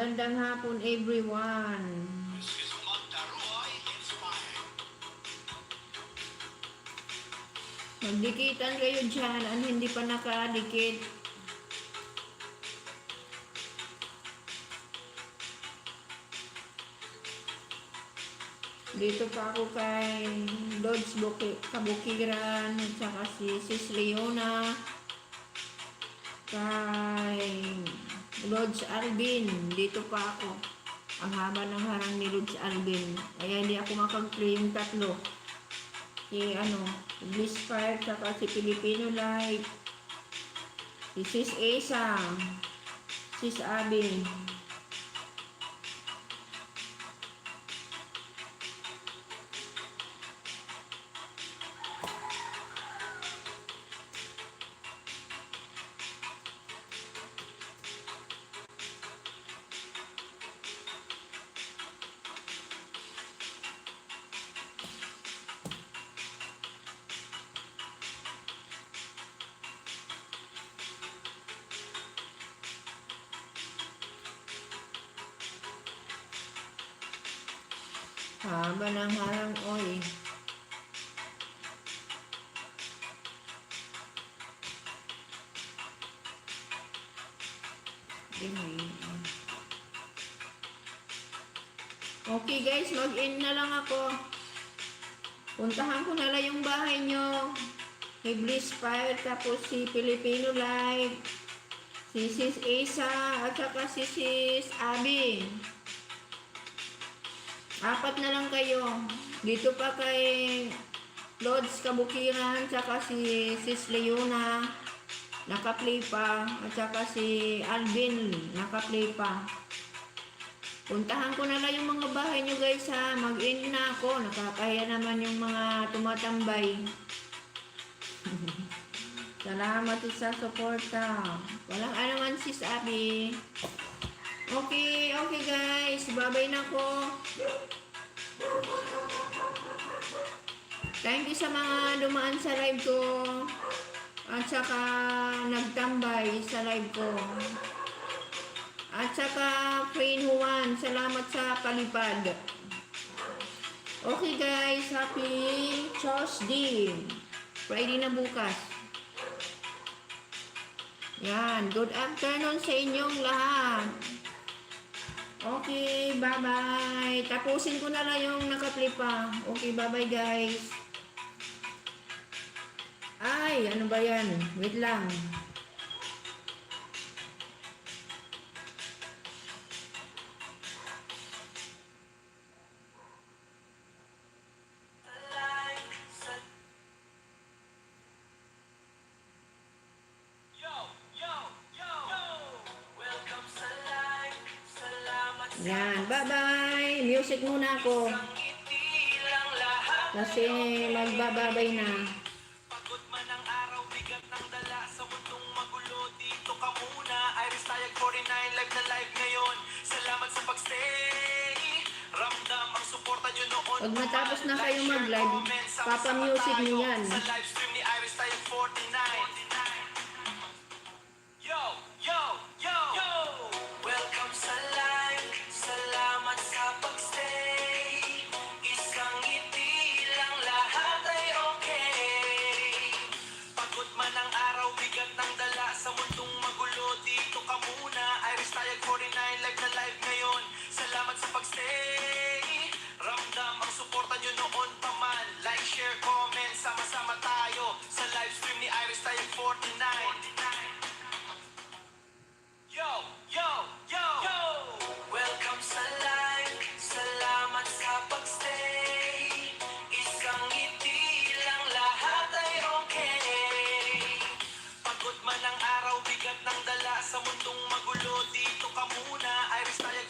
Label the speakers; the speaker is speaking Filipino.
Speaker 1: Magandang hapon everyone. Magdikitan kayo dyan. Ang hindi pa nakadikit. Dito pa ako kay Lods Kabukiran, at saka si Sis Leona, kay Lods Alvin. Dito pa ako. Ang haba ng harang ni Lods Alvin. Kaya hindi ako makag-claim tatlo. Si Bliss Fire, saka si Filipino Light, si Sis Esa, Sis Abby. Haba ng harang oy. Okay guys, mag-in na lang ako. Puntahan ko na lang yung bahay nyo. Si Bliss Fire, tapos si Filipino Light, si Sis Esa, at saka si Sis Abby. 4 na lang kayo. Dito pa kay Lods Kabukiran, saka si Sis Leona, naka-play pa, at saka si Alvin, naka-play pa. Puntahan ko na lang yung mga bahay nyo guys ha. Mag-in na ako. Nakakahiya naman yung mga tumatambay. Salamat sa suporta. Walang anuman Sis Abby. Okay guys. Babay na ko. Thank you sa mga dumaan sa live ko. At saka nagtambay sa live ko. At saka Friend Juan, salamat sa palipad. Okay guys, happy Tuesday. Friday na bukas. Yan, good afternoon sa inyong lahat. Okay, bye-bye. Tapusin ko na lang yung naka-play pa. Okay, bye-bye guys. Ay, ano ba yan? Wait lang. Yan, bye-bye. Music muna ako. Kasi magbababay na.
Speaker 2: Pagod man ang araw, bigat ng dala sa mundong magulo. Dito ka muna, Iris Tayag 49, live na live ngayon. Salamat sa pagstay. Ramdam ang suporta nyo noon.
Speaker 1: Pag matapos na kayo mag-live, papa-music nyo yan.
Speaker 2: Sa live stream ni Iris Tayag 49. Yo! Welcome sa live. Salamat sa pagstay. Isang ngiti lang, lahat ay okay. Pagod man ang araw, bigat ng dala sa mundong magulo. Dito ka muna, Iris Tayag 49, live na live ngayon. Salamat sa pagstay. Ramdam ang suporta nyo noon pa man. Like, share, comment, sama-sama tayo sa live stream ni Iris Tayag 49. Yo! Welcome sa live. Salamat sa pagstay. Isang ngiti lang, lahat ay okay. Pagod man ang araw, bigat ng dala sa mundong magulo. Dito ka muna, Iris Tayag